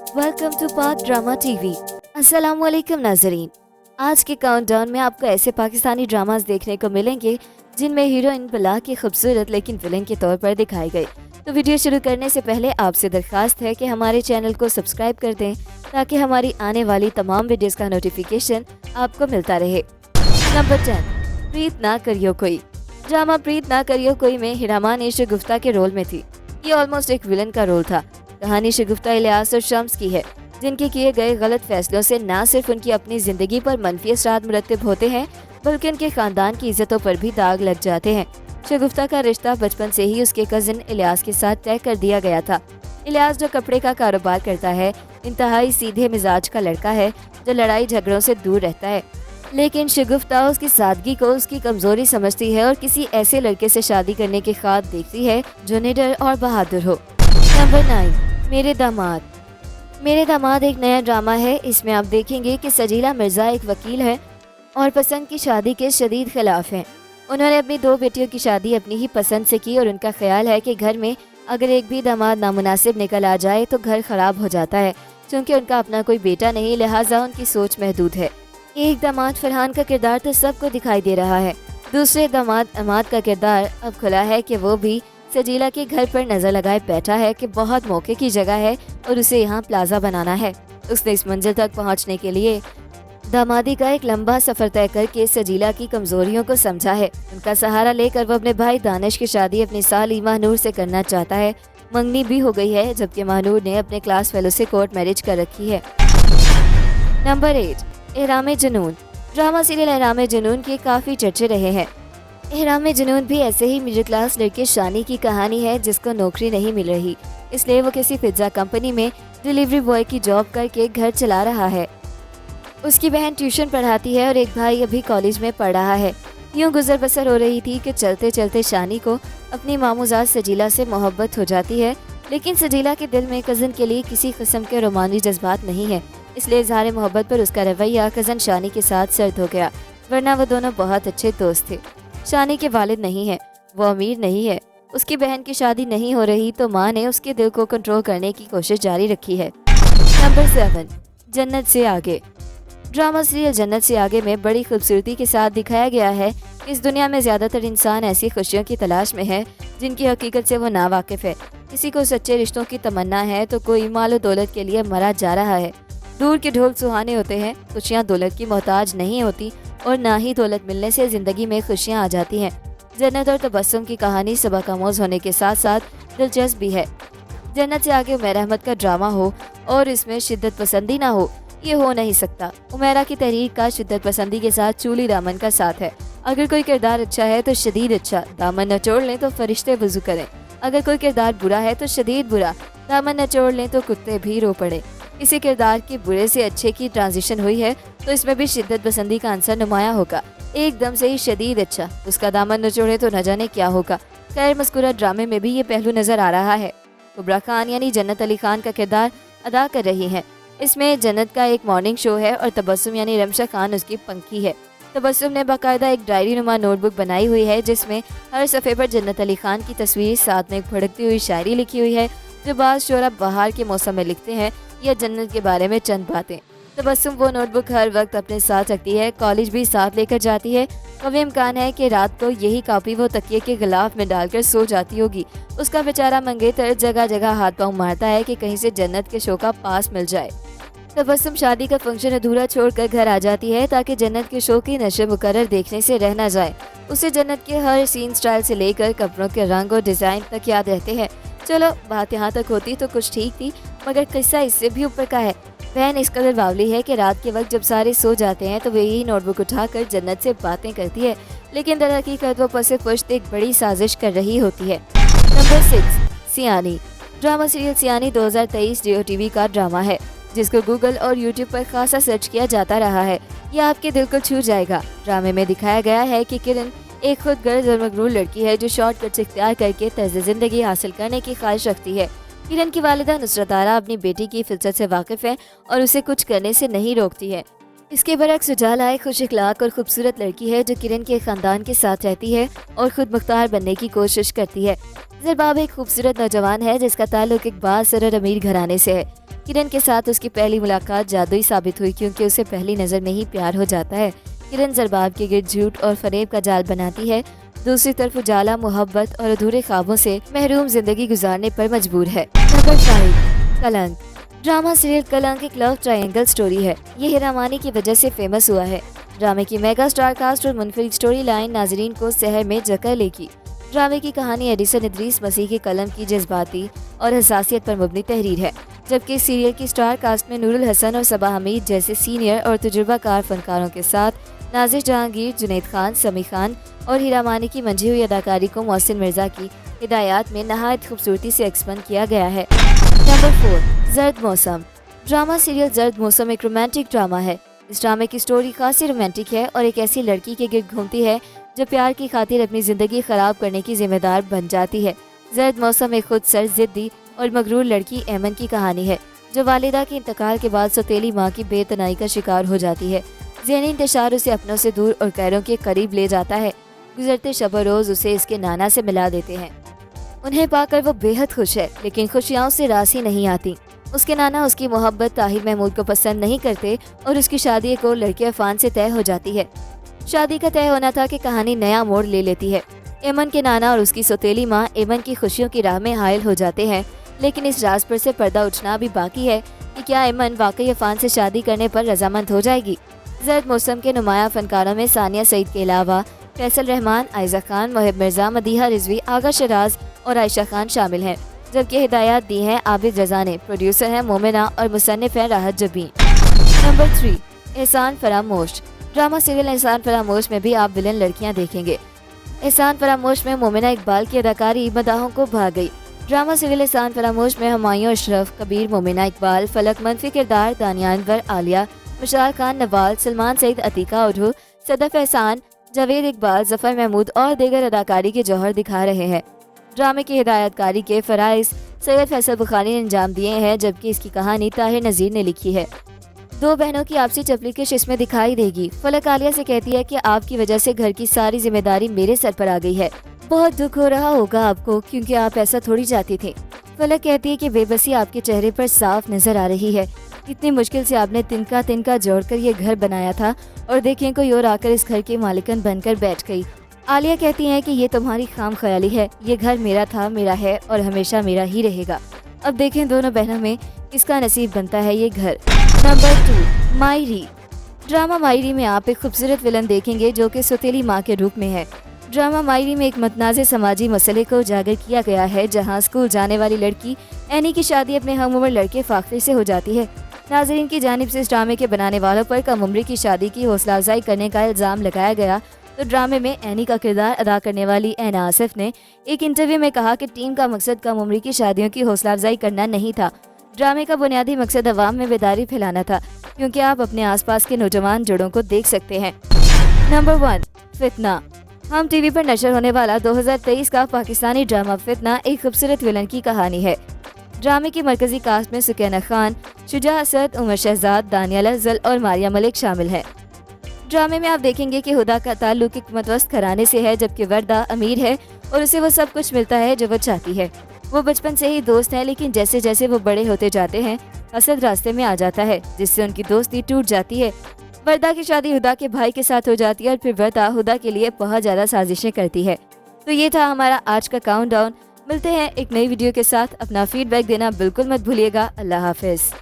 Welcome to पाक drama TV. अस्सलामुअलैकुम नाजरीन। आज के काउंटडाउन में आपको ऐसे पाकिस्तानी ड्रामास देखने को मिलेंगे जिनमें हीरोइन बला की खूबसूरत लेकिन विलन के तौर पर दिखाई गई। तो वीडियो शुरू करने से पहले आपसे दरख्वास्त है कि हमारे चैनल को सब्सक्राइब कर दें ताकि हमारी आने वाली तमाम वीडियोस का नोटिफिकेशन आपको मिलता रहे। नंबर 10, प्रीत ना करियो कोई। ड्रामा प्रीत ना करियो कोई में हिरामा ने शगुफ्ता के रोल में थी। ये ऑलमोस्ट एक विलन का रोल था। कहानी शगुफ्ता इलियास और शम्स की है, जिनके किए गए गलत फैसलों से न सिर्फ उनकी अपनी जिंदगी पर मनफी असरात मुरतब होते हैं बल्कि उनके खानदान की इज्जतों पर भी दाग लग जाते हैं। शगुफ्ता का रिश्ता बचपन से ही उसके कजिन इलियास के साथ तय कर दिया गया था। इलियास जो कपड़े का कारोबार करता है, इंतहाई सीधे मिजाज का लड़का है जो लड़ाई झगड़ों से दूर रहता है, लेकिन शगुफ्ता उसकी सादगी को उसकी कमजोरी समझती है और किसी ऐसे लड़के से शादी करने के ख्वाब देखती है जो निडर और बहादुर हो। नंबर 9, मेरे दामाद। मेरे दामाद एक नया ड्रामा है। इसमें आप देखेंगे कि सजीला मिर्ज़ा एक वकील है और पसंद की शादी के शदीद खिलाफ हैं। उन्होंने अपनी 2 बेटियों की शादी अपनी ही पसंद से की और उनका ख्याल है कि घर में अगर एक भी दामाद नामुनासिब निकल आ जाए तो घर खराब हो जाता है। चूँकि उनका अपना कोई बेटा नहीं, लिहाजा उनकी सोच महदूद है। एक दामाद फरहान का किरदार तो सबको दिखाई दे रहा है। दूसरे दामाद अमाद का किरदार अब खुला है कि वो भी सजीला के घर पर नजर लगाए बैठा है कि बहुत मौके की जगह है और उसे यहाँ प्लाजा बनाना है। उसने इस मंजिल तक पहुँचने के लिए दामादी का एक लंबा सफर तय करके सजीला की कमजोरियों को समझा है। उनका सहारा लेकर वो अपने भाई दानिश की शादी अपनी साली महानूर से करना चाहता है। मंगनी भी हो गई है, जबकि महानूर ने अपने क्लास फेलो से कोर्ट मैरिज कर रखी है। नंबर 8, एहराम जुनून। ड्रामा सीरियल एहराम जुनून के काफी चर्चे रहे हैं। एहराम जुनून भी ऐसे ही मिडिल क्लास लड़के शानी की कहानी है जिसको नौकरी नहीं मिल रही, इसलिए वो किसी पिज्जा कंपनी में डिलीवरी बॉय की जॉब करके घर चला रहा है। उसकी बहन ट्यूशन पढ़ाती है और एक भाई अभी कॉलेज में पढ़ रहा है। यूँ गुजर बसर हो रही थी कि चलते चलते शानी को अपनी मामूजात सजीला से मोहब्बत हो जाती है, लेकिन सजीला के दिल में कज़न के लिए किसी किस्म के रोमानी जज्बात नहीं है, इसलिए इज़हार मोहब्बत पर उसका रवैया कज़न शानी के साथ सर्द हो गया, वरना वो दोनों बहुत अच्छे दोस्त थे। शानी के वालिद नहीं है, वो अमीर नहीं है, उसकी बहन की शादी नहीं हो रही तो माँ ने उसके दिल को कंट्रोल करने की कोशिश जारी रखी है। नंबर 7, जन्नत से आगे। ड्रामा सीरियल जन्नत से आगे में बड़ी खूबसूरती के साथ दिखाया गया है इस दुनिया में ज़्यादातर इंसान ऐसी खुशियों की तलाश में है जिनकी हकीकत से वो नावाकिफ़ है। किसी को सच्चे रिश्तों की तमन्ना है तो कोई मालो दौलत के लिए मरा जा रहा है। दूर के ढोल सुहाने होते हैं, खुशियाँ दौलत की मोहताज नहीं होती और ना ही दौलत मिलने से ज़िंदगी में खुशियाँ आ जाती हैं। जन्नत और तबस्सुम की कहानी सबक आमोज़ होने के साथ साथ दिलचस्प भी है। जन्नत से आगे उमैर अहमद का ड्रामा हो और इसमें शिद्दत पसंदी ना हो, ये हो नहीं सकता। उमैरा की तहरीर का शिद्दत पसंदी के साथ चूली दामन का साथ है। अगर कोई किरदार अच्छा है तो शदीद अच्छा, दामन नचोड़ लें तो फरिश्ते वज़ू करें। अगर कोई किरदार बुरा है तो शदीद बुरा, दामन नचोड़ लें तो कुत्ते भी रो पड़े। किसी किरदार के बुरे से अच्छे की ट्रांजिशन हुई है तो इसमें भी शिद्दत पसंदी का आंसर नुमाया होगा। एकदम से ही शदीद अच्छा, उसका दामन नचोड़े तो न जाने क्या होगा। खैर, मज़कूरा ड्रामे में भी ये पहलू नज़र आ रहा है। कुबरा खान यानी जन्नत अली खान का किरदार अदा कर रही हैं। इसमें जन्नत का एक मॉर्निंग शो है और तबस्सुम यानी रमशा खान उसकी पंखी है। तबस्सुम ने बाकायदा एक डायरी नुमा नोटबुक बनाई हुई है जिसमें हर सफ़े पर जन्नत अली खान की तस्वीर, साथ में एक भड़कती हुई शायरी लिखी हुई है जो बाज़ शोरा बहार के मौसम में लिखते हैं या जन्नत के बारे में चंद बातें। तबस्सुम वो नोटबुक हर वक्त अपने साथ रखती है, कॉलेज भी साथ लेकर जाती है। कभी इम्कान है कि रात को यही कॉपी वो तकिए के गिलाफ में डालकर सो जाती होगी। उसका बेचारा मंगेतर जगह जगह हाथ पांव मारता है कि कहीं से जन्नत के शो का पास मिल जाए। तबस्सुम शादी का फंक्शन अधूरा छोड़कर घर आ जाती है ताकि जन्नत के शो की नशर मुकर्रर देखने से रह न जाए। उसे जन्नत के हर सीन स्टाइल से लेकर कपड़ों के रंग और डिज़ाइन तक याद रहते हैं। चलो, बात यहाँ तक होती तो कुछ ठीक थी, मगर किस्सा इससे भी ऊपर का है। बहन इस कदर बावली है कि रात के वक्त जब सारे सो जाते हैं तो वे यही नोटबुक उठाकर जन्नत से बातें करती है, लेकिन दरहकीकत वो पसे पुश्त एक बड़ी साजिश कर रही होती है। नंबर 6, सियानी। ड्रामा सीरियल सियानी 2023 जियो टीवी का ड्रामा है जिसको गूगल और यूट्यूब पर खासा सर्च किया जाता रहा है। यह आपके दिल को छू जाएगा। ड्रामे में दिखाया गया है कि किरण एक खुद गर्ज और मगरूर लड़की है जो शॉर्टकट्स इख्तियार करके तर्ज ज़िंदगी हासिल करने की ख्वाहिश रखती है। किरण की वालिदा नुसरत आरा अपनी बेटी की फितरत से वाकिफ़ है और उसे कुछ करने से नहीं रोकती है। اس کے برعکس اجالا ایک خوش اخلاق اور خوبصورت لڑکی ہے جو کرن کے خاندان کے ساتھ رہتی ہے اور خود مختار بننے کی کوشش کرتی ہے۔ زرباب ایک خوبصورت نوجوان ہے جس کا تعلق ایک بااثر اور امیر گھرانے سے ہے۔ کرن کے ساتھ اس کی پہلی ملاقات جادوئی ثابت ہوئی کیونکہ اسے پہلی نظر میں ہی پیار ہو جاتا ہے۔ کرن زرباب کے گرد جھوٹ اور فریب کا جال بناتی ہے، دوسری طرف اجالا محبت اور ادھورے خوابوں سے محروم زندگی گزارنے پر مجبور ہے۔ نمبر 5، کلنک۔ ڈرامہ سیریل کلنک ایک لو ٹرائنگل سٹوری ہے۔ یہ ہیرا مانی کی وجہ سے فیمس ہوا ہے۔ ڈرامے کی میگا سٹار کاسٹ اور منفرد سٹوری لائن ناظرین کو سحر میں جکڑ لے گی۔ ڈرامے کی کہانی ایڈیسن ادریس مسیح کے کلم کی جذباتی اور حساسیت پر مبنی تحریر ہے، جبکہ سیریل کی سٹار کاسٹ میں نور الحسن اور صبا حمید جیسے سینئر اور تجربہ کار فنکاروں کے ساتھ نازش جہانگیر، جنید خان، سمی خان اور ہیرا مانی کی منجھی ہوئی اداکاری کو محسن مرزا کی ہدایات میں نہایت خوبصورتی سے ایکسپن کیا گیا ہے۔ نمبر 4، زرد موسم۔ ڈرامہ سیریل زرد موسم ایک رومانٹک ڈرامہ ہے۔ اس ڈرامے کی سٹوری خاصی رومانٹک ہے اور ایک ایسی لڑکی کے گرد گھومتی ہے جو پیار کی خاطر اپنی زندگی خراب کرنے کی ذمہ دار بن جاتی ہے۔ زرد موسم ایک خود سر، ضدی اور مغرور لڑکی ایمن کی کہانی ہے جو والدہ کے انتقال کے بعد سوتیلی ماں کی بے تنائی کا شکار ہو جاتی ہے۔ ذہنی انتشار اسے اپنوں سے دور اور غیروں کے قریب لے جاتا ہے۔ گزرتے شب و روز اسے اس کے نانا سے ملا دیتے ہیں۔ انہیں پا کر وہ بے حد خوش ہے، لیکن خوشیاں اسے راس ہی نہیں آتی۔ اس کے نانا اس کی محبت طاہر محمود کو پسند نہیں کرتے اور اس کی شادی کو لڑکے عفان سے طے ہو جاتی ہے۔ شادی کا طے ہونا تھا کہ کہانی نیا موڑ لے لیتی ہے۔ ایمن کے نانا اور اس کی سوتیلی ماں ایمن کی خوشیوں کی راہ میں حائل ہو جاتے ہیں، لیکن اس راز پر سے پردہ اٹھنا بھی باقی ہے کہ کیا ایمن واقعی عفان سے شادی کرنے پر رضامند ہو جائے گی۔ زرد موسم کے نمایاں فنکاروں میں ثانیہ سعید کے علاوہ فیصل رحمان، عائزہ خان، محب مرزا، مدیحہ رضوی، آغا شراز اور عائشہ خان شامل ہیں، جبکہ ہدایات دی ہیں عابد رضا نے۔ پروڈیوسر ہیں مومنہ اور مصنف ہیں راحت جبین۔ نمبر 3، احسان فراموش۔ ڈرامہ سیریل احسان فراموش میں بھی آپ ولن لڑکیاں دیکھیں گے۔ احسان فراموش میں مومنہ اقبال کی اداکاری مداحوں کو بھا گئی۔ ڈرامہ سیریل احسان فراموش میں ہمایوں اشرف، کبیر، مومنہ اقبال، فلک، منفی کردار دانیہ انور، عالیہ، مشال خان، نوال، سلمان سعید، عتیقہ اڈھو، صدف احسان، جاوید اقبال، ظفر محمود اور دیگر اداکاری کے جوہر دکھا رہے ہیں۔ ڈرامے کی ہدایت کاری کے فرائض سید فیصل بخاری نے انجام دیے ہیں، جبکہ اس کی کہانی طاہر نذیر نے لکھی ہے۔ دو بہنوں کی آپسی چپلیکش اس میں دکھائی دے گی۔ فلک عالیہ سے کہتی ہے کہ آپ کی وجہ سے گھر کی ساری ذمہ داری میرے سر پر آ گئی ہے، بہت دکھ ہو رہا ہوگا آپ کو کیونکہ آپ ایسا تھوڑی چاہتی تھی۔ فلک کہتی ہے کہ بے بسی آپ کے چہرے پر صاف نظر آ رہی ہے، اتنی مشکل سے آپ نے تنکا جوڑ کر یہ گھر بنایا تھا اور دیکھیں کوئی اور آ کر اس گھر کی مالکن بن کر بیٹھ گئی۔ عالیہ کہتی ہیں کہ یہ تمہاری خام خیالی ہے، یہ گھر میرا تھا، میرا ہے اور ہمیشہ میرا ہی رہے گا۔ اب دیکھیں دونوں بہنوں میں کس کا نصیب بنتا ہے یہ گھر۔ نمبر 2، مائری۔ ڈرامہ مائری میں آپ ایک خوبصورت ولن دیکھیں گے جو کہ سوتیلی ماں کے روپ میں ہے۔ ڈرامہ مائری میں ایک متنازع سماجی مسئلے کو اجاگر کیا گیا ہے، جہاں اسکول جانے والی لڑکی اینی کی شادی اپنے ہم عمر لڑکے فاخر سے ہو جاتی ہے۔ ناظرین کی جانب سے اس ڈرامے کے بنانے والوں پر کم عمری کی شادی کی حوصلہ افزائی کرنے کا الزام لگایا گیا، تو ڈرامے میں اینی کا کردار ادا کرنے والی اینا آصف نے ایک انٹرویو میں کہا کہ ٹیم کا مقصد کم عمری کی شادیوں کی حوصلہ افزائی کرنا نہیں تھا، ڈرامے کا بنیادی مقصد عوام میں بیداری پھیلانا تھا، کیونکہ آپ اپنے آس پاس کے نوجوان جوڑوں کو دیکھ سکتے ہیں۔ نمبر 1، فتنہ۔ ہم ٹی وی پر نشر ہونے والا 2023 کا پاکستانی ڈرامہ فتنہ ایک خوبصورت ولن کی کہانی ہے۔ ڈرامے کی مرکزی کاسٹ میں سکینہ خان، شجاع اسد، عمر شہزاد، دانیال افضل اور ماریہ ملک شامل ہیں۔ ڈرامے میں آپ دیکھیں گے کہ ہدا کا تعلق ایک متوسط گھرانے سے ہے، جبکہ وردہ امیر ہے اور اسے وہ سب کچھ ملتا ہے جو وہ چاہتی ہے۔ وہ بچپن سے ہی دوست ہیں، لیکن جیسے جیسے وہ بڑے ہوتے جاتے ہیں اسد راستے میں آ جاتا ہے، جس سے ان کی دوستی ٹوٹ جاتی ہے۔ وردہ کی شادی ہدا کے بھائی کے ساتھ ہو جاتی ہے اور پھر وردہ ہدا کے لیے بہت زیادہ سازشیں کرتی ہے۔ تو یہ تھا ہمارا آج کا کاؤنٹ ڈاؤن۔ ملتے ہیں ایک نئی ویڈیو کے ساتھ، اپنا فیڈ بیک دینا بالکل مت بھولیے گا۔ اللہ حافظ۔